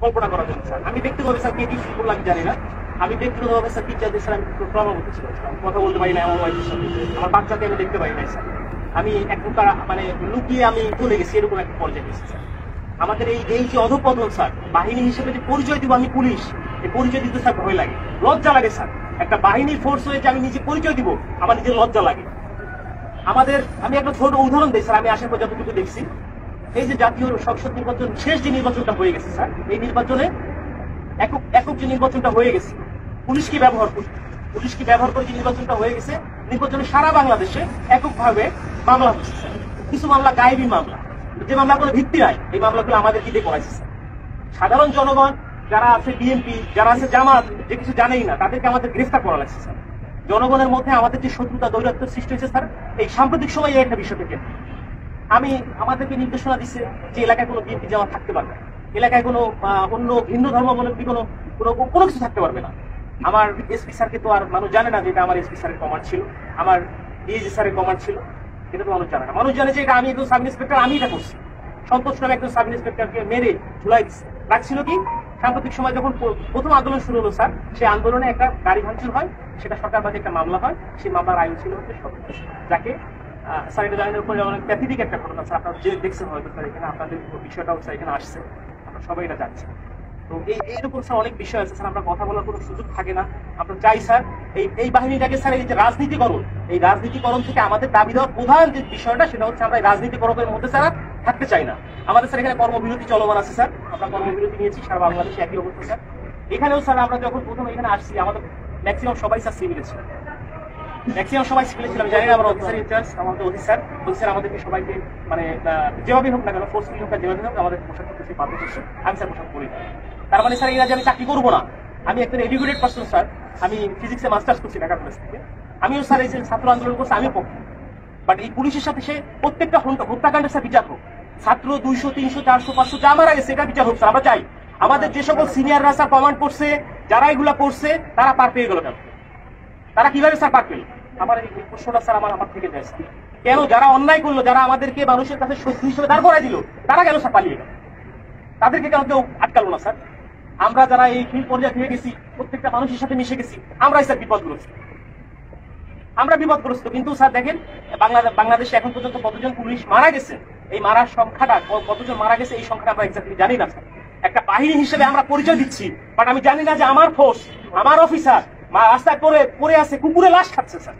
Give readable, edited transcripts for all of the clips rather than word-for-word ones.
কল্পনা করার জন্য স্যার। আমি ব্যক্তিগতভাবে স্যার কে কি করলাম আমি জানি না। আমি ব্যক্তিগতভাবে স্যার টিচারদের স্যার আমি প্রবলেম হচ্ছিল, কথা বলতে পারি না আমার ওয়াইফের সাথে, আমার বাচ্চাকে আমি দেখতে পারি না স্যার। আমি এক প্রকার মানে লুকিয়ে আমি চলে গেছি, এরকম একটা পর্যায়ে গেছি স্যার। আমাদের এই যে অধঃপতন স্যার, বাহিনী হিসেবে যে পরিচয় দিব আমি পুলিশ, এই পরিচয় দিতে স্যার ভয় লাগে, লজ্জা লাগে স্যার। একটা বাহিনীর ফোর্স হয়ে যে আমি নিজে পরিচয় দিব, আমার নিজের লজ্জা লাগে। আমাদের আমি একটা ছোট উদাহরণ দিই স্যার, আমি আসার পর যতটুকু দেখছি, এই যে জাতীয় সংসদ নির্বাচন শেষ যে নির্বাচনটা হয়ে গেছে স্যার, এই নির্বাচনে একক যে নির্বাচনটা হয়ে গেছে, পুলিশ কি ব্যবহার করে যে নির্বাচনটা হয়ে গেছে, নির্বাচনে সারা বাংলাদেশে এককভাবে মামলা হচ্ছে স্যার। কিছু মামলা গায়েবী মামলা, যে মামলা কোনো ভিত্তি নাই, এই মামলাগুলো আমাদের কি দিয়ে করাইছে স্যার। সাধারণ জনগণ যারা আছে, বিএনপি যারা আছে, জামাত, যে কিছু জানেই না, তাদেরকে আমাদের গ্রেফতার করা লাগছে স্যার। জনগণের মধ্যে আমাদের যে শত্রুতা দৈরাত্ম সৃষ্টি হয়েছে স্যার, এই সাম্প্রতিক সময়ে একটা বিষয় থেকে আমি আমাদেরকে নির্দেশনা দিচ্ছে যে এলাকায় কোনো বিএনপি জামাত থাকতে পারবে না, এলাকায় কোনো অন্য ভিন্ন ধর্মাবলম্বী কোনো কিছু থাকতে পারবে না। আমার এসপি স্যারকে তো আর মানুষ জানে না যে এটা আমার এসপি স্যারের কমান্ড ছিল, আমার ডিএজি স্যারের কমান্ড ছিল, এটা তো মানুষ জানে না। মানুষ জানে যে এটা আমি একজন সাব ইন্সপেক্টর, আমি এটা করছি। সন্তোষ নামে একজন সাব ইন্সপেক্টরকে মেরে ঝুলাই দিচ্ছে। রাখছিল কি, সাম্প্রতিক সময় যখন প্রথম আন্দোলন শুরু হলো স্যার, সেই আন্দোলনে একটা গাড়ি ভাঙচুর হয়, সেটা সরকারবাদী একটা মামলা হয়। সেই মামলার আয়ু ছিল হচ্ছে সন্তোষ, যাকে স্যার এটা জানেন উপরে অনেক প্যাথেটিক একটা ঘটনা স্যার, আপনারা যে দেখছেন হয়তো স্যার, এখানে আপনাদের বিষয়টাও স্যার এখানে আসছে, আমরা সবাই এটা জানছি। তো এইরকম স্যার অনেক বিষয় আছে স্যার, আমরা কথা বলার কোনো সুযোগ থাকে না। আমরা চাই স্যার এই বাহিনীটাকে স্যার, এই যে রাজনীতিকরণ, এই রাজনীতিকরণ থেকে আমাদের দাবি দেওয়ার প্রধান যে বিষয়টা, সেটা হচ্ছে আমরা এই রাজনীতিকরণের মধ্যে স্যার থাকতে চাই না। আমাদের স্যার এখানে কর্মবিরতি চলমান আছে স্যার, আমরা কর্মবিরতি নিয়েছি সারা বাংলাদেশে একই অবস্থা স্যার। এখানেও স্যার আমরা যখন প্রথম এখানে আসছি, আমাদের ম্যাক্সিমাম সবাই স্যার সিভিলে ছিল, ম্যাক্সিমাম সবাই সিভিলে ছিলাম। জানি না আমার অফিসার ইনচার্জ, আমাদের অফিসার আমাদেরকে সবাইকে মানে যেভাবে হোক না কেন, ফোর্সফুলি হোক যেভাবে হোক আমাদের পোশাক করতে বাধ্য করছে। আমি স্যার পোশাক করি না। তার মানে স্যার এরা যে আমি চাকরি করবো না, আমি একজন এডুকেটেড পার্সন স্যার, আমি ফিজিক্সে মাস্টার্স করছি ঢাকা কলেজ থেকে। আমিও স্যার এই যে ছাত্র আন্দোলন করছি, আমিও পক্ষে। বাট এই পুলিশের সাথে সে প্রত্যেকটা হত্যাকাণ্ডের স্যার বিচার হোক, ছাত্র 200, 300, 400, 500 যা মারা গেছে, এটা বিচার হোক স্যার। আমরা চাই আমাদের যে সকল সিনিয়ররা স্যার কমান্ড করছে, যারা এগুলা করছে, তারা পার পেয়ে গেল কেন? তারা কিভাবে স্যার পার পেল? আমার এই প্রশ্নটা স্যার আমার থেকে যায় স্যার। কেন যারা অন্যায় করলো, যারা আমাদেরকে মানুষের কাছে শত্রু হিসেবে দাঁড় করাই দিল, তারা কেন স্যার পালিয়ে গেল? তাদেরকে কেন কেউ আটকালো না স্যার? আমরা যারা এই ফিল্ড পর্যায়ে থেকে গেছি, প্রত্যেকটা মানুষের সাথে মিশে গেছি, আমরাই স্যার বিপদগ্রস্ত, আমরা বিপদগ্রস্ত। কিন্তু স্যার দেখেন বাংলাদেশে এখন পর্যন্ত কতজন পুলিশ মারা গেছে, এই মারার সংখ্যাটা কতজন মারা গেছে, এই সংখ্যাটা আমরা এক্স্যাক্টলি জানি না স্যার। একটা বাহিনী হিসেবে আমরা পরিচয় দিচ্ছি, বাট আমি জানি না যে আমার ফোর্স, আমার অফিসার রাস্তায় পড়ে আছে, কুকুরে লাশ খাচ্ছে স্যার।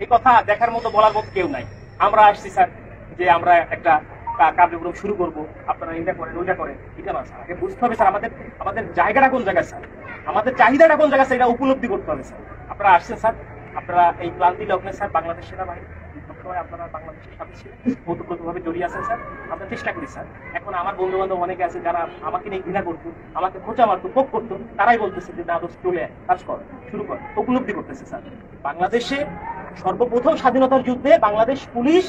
এই কথা দেখার মতো, বলার মতো কেউ নাই। আমরা আসছি স্যার যে আমরা একটা কার্যক্রম শুরু করবো, আপনারা এটা করেন ওইটা করেন, এটা না স্যার। আগে বুঝতে হবে স্যার আমাদের জায়গাটা কোন জায়গায় স্যার, আমাদের চাহিদাটা কোন জায়গায় স্যার, এটা উপলব্ধি করতে হবে স্যার। আপনারা আসছেন স্যার, আপনারা এই ক্লান্তি লগ্নে স্যার বাংলাদেশ সেনাবাহিনী সবসময় আপনারা বাংলাদেশের সাথে ছিলেন, ওতপ্রোতভাবে জড়িয়ে আছেন স্যার। আমরা চেষ্টা করি স্যার। এখন আমার বন্ধু বান্ধব অনেকে আছে যারা আমাকে নিয়ে ঘৃণা করতো, আমাকে খোঁচা মারতো, পোক করতো, তারাই বলতেছে যে না দোষ, চলে কাজ কর, শুরু কর, উপলব্ধি করতেছে স্যার। বাংলাদেশে সর্বপ্রথম স্বাধীনতার যুদ্ধে বাংলাদেশ পুলিশ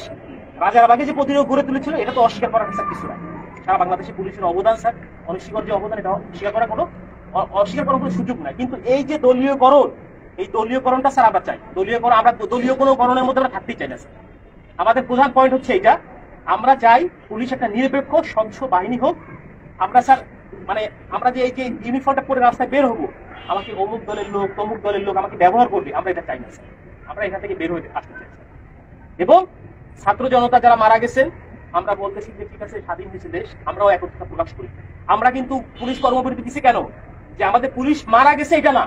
রাজারবাগে যে প্রতিরোধ গড়ে তুলেছিল, এটা তো অস্বীকার করার স্যার কিছু নাই। সারা বাংলাদেশে পুলিশের অবদান স্যার, অনস্বীকার্য অবদান, এটা অস্বীকার করার কোনো সুযোগ নাই। কিন্তু এই যে দলীয়করণ, এই দলীয়করণটা স্যার আমরা চাই। আমরা দলীয় কোনো করণের মধ্যে আমরা থাকতেই চাই না স্যার। আমাদের প্রধান পয়েন্ট হচ্ছে এইটা, আমরা চাই পুলিশ একটা নিরপেক্ষ স্বচ্ছ বাহিনী হোক। আমরা স্যার মানে আমরা যে এই যে ইউনিফর্মটা পরে রাস্তায় বের হবো, আমাকে অমুক দলের লোক তমুক দলের লোক আমাকে ব্যবহার করবে, আমরা এটা চাই না স্যার। আমরা এখান থেকে বের হয়ে আসতে চাই স্যার। এবং ছাত্র জনতা যারা মারা গেছেন, আমরা বলতেছি যে ঠিক আছে, স্বাধীন হয়েছে দেশ, আমরাও একত্রতা প্রকাশ করি। আমরা কিন্তু পুলিশ কর্মবিরতি দিচ্ছি কেন? যে আমাদের পুলিশ মারা গেছে এটা না,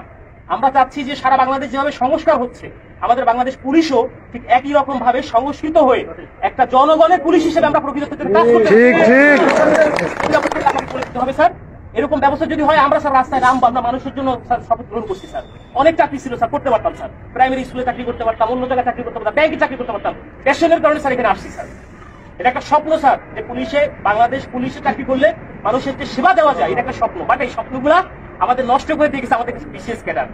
আমরা চাচ্ছি যে সারা বাংলাদেশ যেভাবে সংস্কার হচ্ছে, আমাদের বাংলাদেশ পুলিশও ঠিক একই রকম ভাবে সংস্কৃত হয়ে একটা জনগণের পুলিশ হিসেবে আমরা প্রকৃত কাজ করতে হবে স্যার। এরকম ব্যবস্থা যদি হয়, আমরা স্যার রাস্তায় নামবো, আমরা মানুষের জন্য স্যার শপথ গ্রহণ করছি স্যার। অনেক চাকরি ছিল স্যার, করতে পারতাম স্যার, প্রাইমারি স্কুলে চাকরি করতে পারতাম, অন্য জায়গায় চাকরি করতে পারতাম, ব্যাংকে চাকরি করতে পারতাম। প্যাশনের কারণে স্যার এখানে আসছি স্যার। এটা একটা স্বপ্ন স্যার, যে বাংলাদেশ পুলিশে চাকরি করলে মানুষের যে সেবা দেওয়া যায়, এটা একটা স্বপ্ন। বাট এই স্বপ্নগুলা আমাদের নষ্ট করে দিয়ে গেছে আমাদের কিছু বিশেষ ক্যাডার,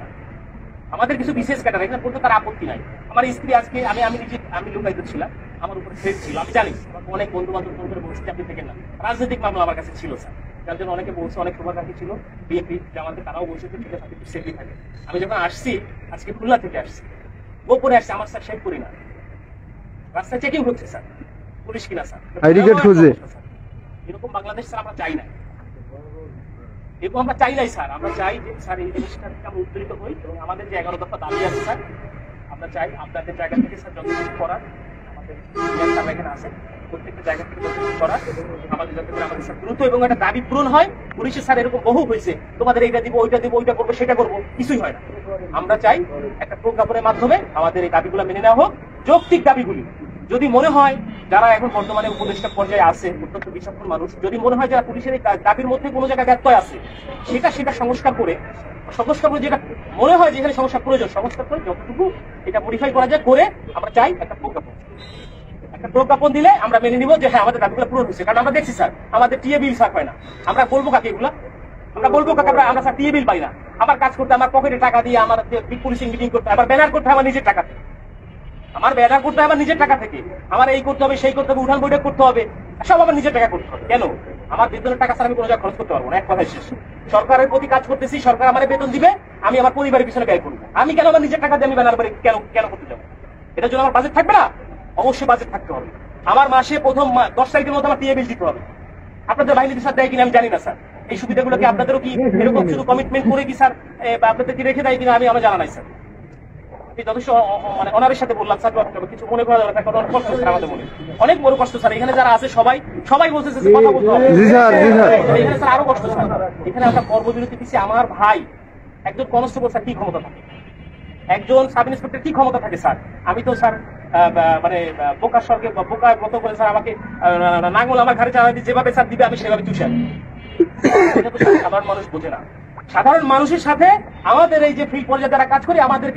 এখানে বলতে তার আপত্তি নাই। আমার স্ত্রী আজকে আমি লুকায়িত ছিলাম, আমার উপরে থ্রেট ছিল, আমি জানি। অনেক বন্ধু বান্ধব ফোন করে বলছি আপনি থেকে না, রাজনৈতিক মামলা আমার কাছে ছিল স্যার, যার জন্য অনেকে বলছে, অনেক শুভাকাঙ্ক্ষী ছিল বিএনপি জামাতে, তারাও বলছে যে ঠিক আছে আপনি সেফলি থাকে। আমি যখন আসছি, আজকে খুলনা থেকে আসছি, গোপনে আসছি, আমার স্যার শেভ করি না, রাস্তায় চেকিং হচ্ছে স্যার, পুলিশ কিনা স্যার, এরকম বাংলাদেশ স্যার আমরা চাই না। এবং আমরা চাই নাই স্যার, আমরা চাই যে স্যার এই জিনিসটা থেকে আমরা উত্তরিত হই এবং আমাদের যে 11 দফা দাবি আছে স্যার, আমরা চাই আপনাদের জায়গা থেকে স্যার যতটুকু করার, আমাদের স্যার এখানে আছে, প্রত্যেকটা জায়গা থেকে যতটুকু করার আমাদের যাতে করে আমাদের স্যার দ্রুত এবং একটা দাবি পূরণ হয়। পুলিশে স্যার এরকম বহু হয়েছে, তোমাদের এইটা দিব, ওইটা দিব, ওইটা করবো, সেটা করবো, কিছুই হয় না। আমরা চাই একটা প্রজ্ঞাপনের মাধ্যমে আমাদের এই দাবিগুলো মেনে নেওয়া হোক, যৌক্তিক দাবিগুলি। যদি মনে হয় যারা এখন বর্তমানে উপদেষ্টা পর্যায়ে আছে, অত্যন্ত বিচক্ষণ মানুষ, যদি মনে হয় যারা পুলিশের এই দাবির মধ্যে কোনো জায়গায় ব্যত্যয় আছে, সেটা সংস্কার করে যেটা মনে হয় যেখানে সংস্কার প্রয়োজন, সংস্কার করে যতটুকু এটা মডিফাই করা যায় করে আমরা চাই একটা প্রজ্ঞাপন দিলে আমরা মেনে নিব যে হ্যাঁ আমাদের দাবিগুলো পূরণ হচ্ছে। কারণ আমরা দেখছি স্যার আমাদের টিএ বিল স্যার পাই না, আমরা বলবো কাকে এগুলা, আমরা বলবো কাকে আমরা স্যার টিএ বিল পাই না। আমার কাজ করতে আমার পকেটে টাকা দিয়ে, আমার পুলিশিং মিটিং করতে, আবার ব্যানার করতে আমার নিজের টাকা থেকে, আমার ব্যানার করতে হবে আমার নিজের টাকা থেকে, আমার এই করতে হবে, সেই করতে হবে, উঠান বৈঠক করতে হবে, সব আমার নিজের টাকা করতে হবে। কেন? আমার বেতনের টাকা স্যার আমি কোনো জায়গায় খরচ করতে পারবো না। এক কথায় শেষ। সরকারের প্রতি কাজ করতেছি, সরকার আমার বেতন দিবে, আমি আমার পরিবারের পিছনে ব্যয় করবো। আমি কেন আমার নিজের টাকা দিয়ে আমি ব্যানার কেন করতে যাবো? এটার জন্য আমার বাজেট থাকবে না? অবশ্যই বাজেট থাকতে হবে। আমার মাসে প্রথম 10 তারিখের মধ্যে আমার টিএ বিল দিতে হবে। আপনাদের বাহিনীতে স্যার দেয় কিনা আমি জানি না স্যার। এই সুবিধাগুলো কি আপনাদেরও কি এরকম শুধু কমিটমেন্ট করে কি স্যার আপনাদের কি রেখে দেয় কিনা আমার জানা নাই স্যার। যথেষ্ট মানে অনারের সাথে বললাম স্যার, কিছু মনে করা দরকার, কারণ অনেক কষ্ট স্যার আমাদের মনে, অনেক বড় কষ্ট স্যার। এখানে যারা আছে সবাই বলতেছে কথা বলতে হবে, এখানে স্যার আরো কষ্ট স্যার। এখানে আমরা কর্মবিরতি দিচ্ছি, আমার ভাই একজন কনস্টেবল স্যার কি ক্ষমতা থাকে, একজন সাব ইন্সপেক্টর কি ক্ষমতা থাকে স্যার। আমি তো স্যার মানে বোকার স্বর্গে বোকার মতো করে স্যার আমাকে নাঙ্গল আমার ঘাড়ে চালা দিয়ে যেভাবে স্যার দিবে আমি সেভাবে চুষে আনি। এটা তো সাধারণ মানুষ বোঝে না। সাধারণ মানুষের সাথে আমাদের এই যে ফিল্ড পর্যায়ে যারা কাজ করি আমাদেরকে